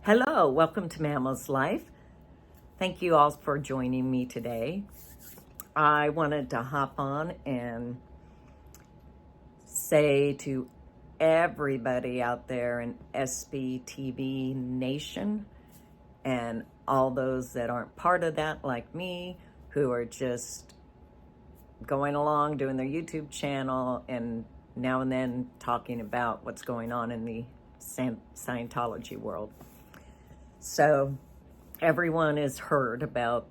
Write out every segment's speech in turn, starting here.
Hello, welcome to Mamma's Life. Thank you all for joining me today. I wanted to hop on and say to everybody out there in SBTV Nation and all those that aren't part of that like me, who are just going along doing their YouTube channel and now and then talking about what's going on in the Scientology world. So everyone has heard about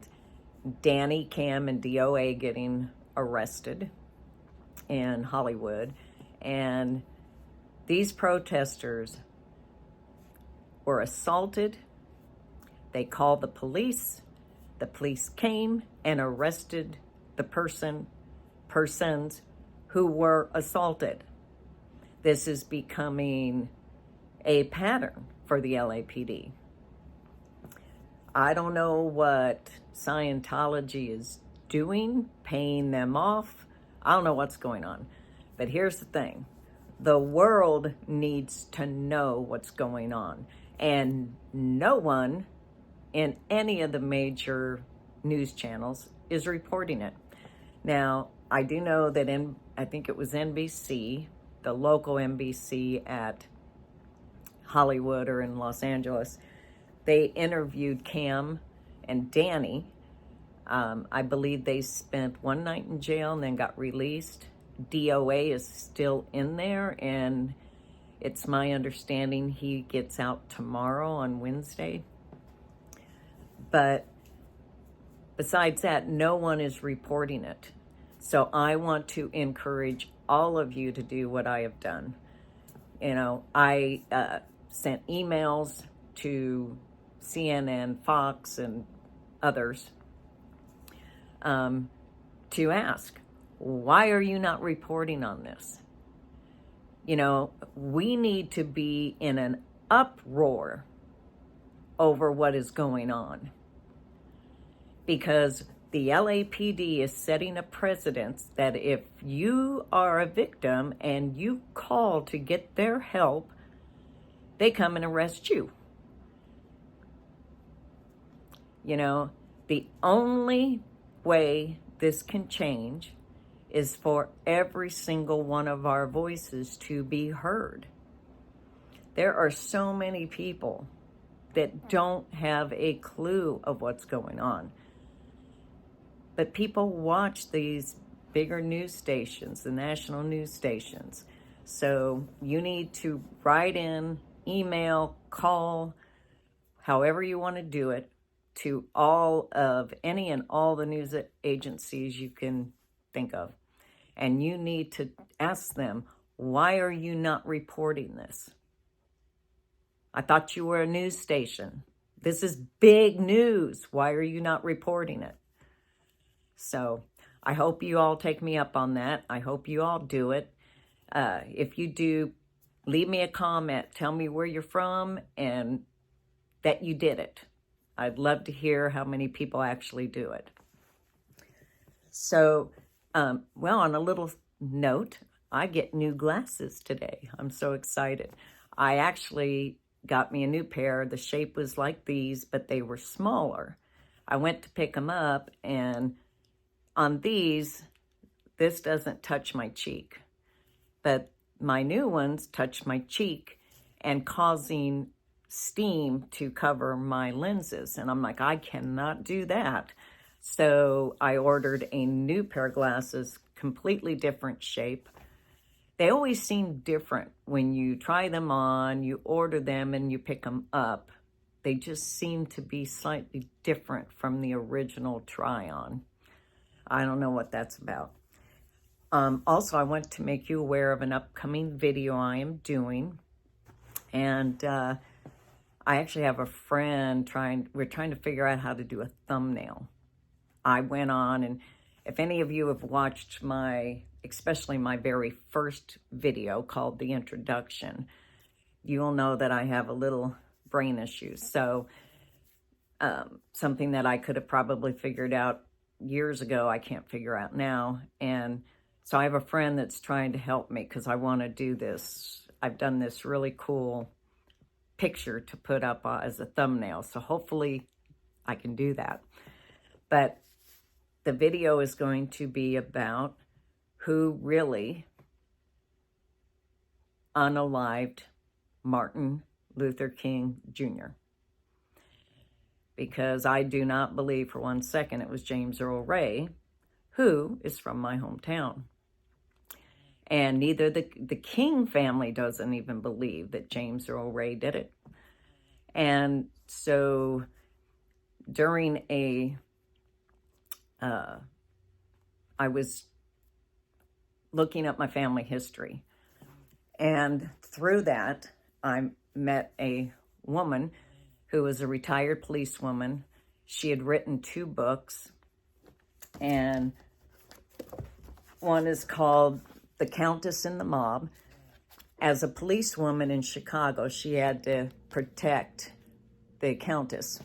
Danny, Kam, and D.O.A. getting arrested in Hollywood. And these protesters were assaulted. They called the police. The police came and arrested the persons who were assaulted. This is becoming a pattern for the LAPD. I don't know what Scientology is doing, paying them off. I don't know what's going on. But here's the thing. The world needs to know what's going on. And no one in any of the major news channels is reporting it. Now, I do know that I think it was NBC, the local NBC at Hollywood or in Los Angeles, they interviewed Kam and Danny. I believe they spent one night in jail and then got released. D.O.A. is still in there, and it's my understanding he gets out tomorrow on Wednesday. But besides that, no one is reporting it. So I want to encourage all of you to do what I have done. You know, I sent emails to CNN, Fox, and others to ask, why are you not reporting on this? You know, we need to be in an uproar over what is going on, because the LAPD is setting a precedent that if you are a victim and you call to get their help, they come and arrest you. You know, the only way this can change is for every single one of our voices to be heard. There are so many people that don't have a clue of what's going on. But people watch these bigger news stations, the national news stations. So you need to write in, email, call, however you want to do it, to all of any and all the news agencies you can think of. And you need to ask them, why are you not reporting this? I thought you were a news station. This is big news. Why are you not reporting it? So I hope you all take me up on that. I hope you all do it. If you do, leave me a comment. Tell me where you're from and that you did it. I'd love to hear how many people actually do it. So, well, on a little note, I get new glasses today. I'm so excited. I actually got me a new pair. The shape was like these, but they were smaller. I went to pick them up, and on these, this doesn't touch my cheek. But my new ones touch my cheek and causing steam to cover my lenses. And I'm like, I cannot do that. So I ordered a new pair of glasses, completely different shape. They always seem different when you try them on, you order them and you pick them up. They just seem to be slightly different from the original try-on. I don't know what that's about. Also, I want to make you aware of an upcoming video I am doing. And I actually have a friend we're trying to figure out how to do a thumbnail. I went on, and if any of you have watched especially my very first video called The Introduction, you'll know that I have a little brain issue. So something that I could have probably figured out years ago, I can't figure out now. And so I have a friend that's trying to help me because I want to do this. I've done this really cool picture to put up as a thumbnail. So hopefully I can do that. But the video is going to be about who really unalived Martin Luther King Jr. Because I do not believe for one second it was James Earl Ray, who is from my hometown. And neither the King family doesn't even believe that James Earl Ray did it. And so during I was looking up my family history. And through that, I met a woman who was a retired policewoman. She had written 2 books. And one is called The Countess and the Mob. As a policewoman in Chicago, she had to protect the Countess.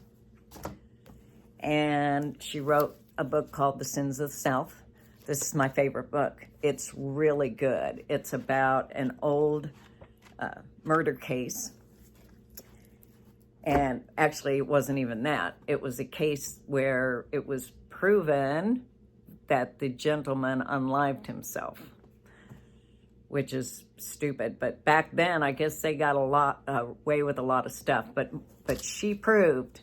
And she wrote a book called The Sins of the South. This is my favorite book. It's really good. It's about an old murder case. And actually, it wasn't even that. It was a case where it was proven that the gentleman unalived himself, which is stupid. But back then, I guess they got away with a lot of stuff. But she proved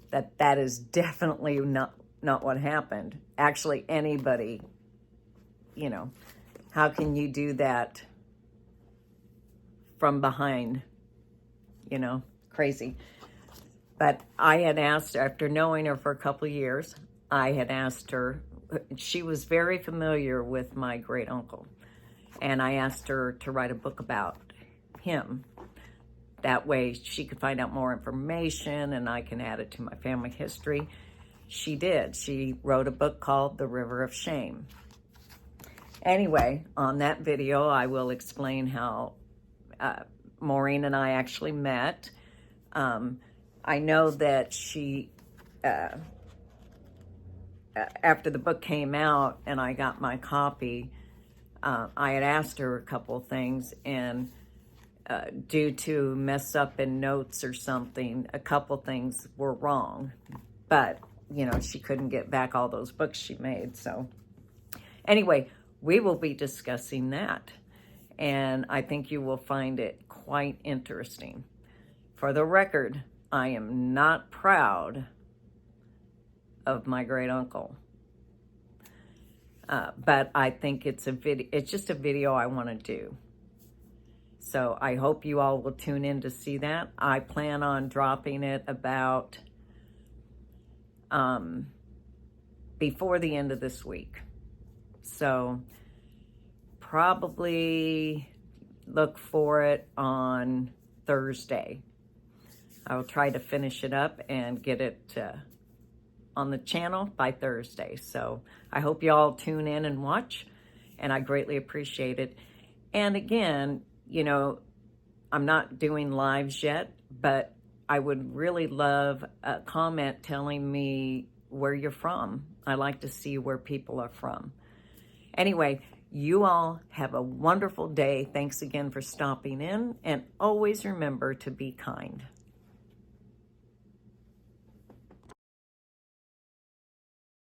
that that is definitely not what happened. Actually, anybody, you know, how can you do that from behind? You know, crazy. But I had asked her, after knowing her for a couple of years, I had asked her, she was very familiar with my great uncle. And I asked her to write a book about him. That way she could find out more information and I can add it to my family history. She did. She wrote a book called The River of Shame. Anyway, on that video, I will explain how Maureen and I actually met. I know that she, after the book came out and I got my copy, I had asked her a couple of things, and due to mess up in notes or something, a couple things were wrong. But, you know, she couldn't get back all those books she made. So anyway, we will be discussing that. And I think you will find it quite interesting. For the record, I am not proud of my great uncle. But I think it's just a video I want to do. So I hope you all will tune in to see that. I plan on dropping it about before the end of this week. So probably look for it on Thursday. I will try to finish it up and get it on the channel by Thursday. So I hope you all tune in and watch, and I greatly appreciate it. And again, you know, I'm not doing lives yet, but I would really love a comment telling me where you're from. I like to see where people are from. Anyway, you all have a wonderful day. Thanks again for stopping in, and always remember to be kind.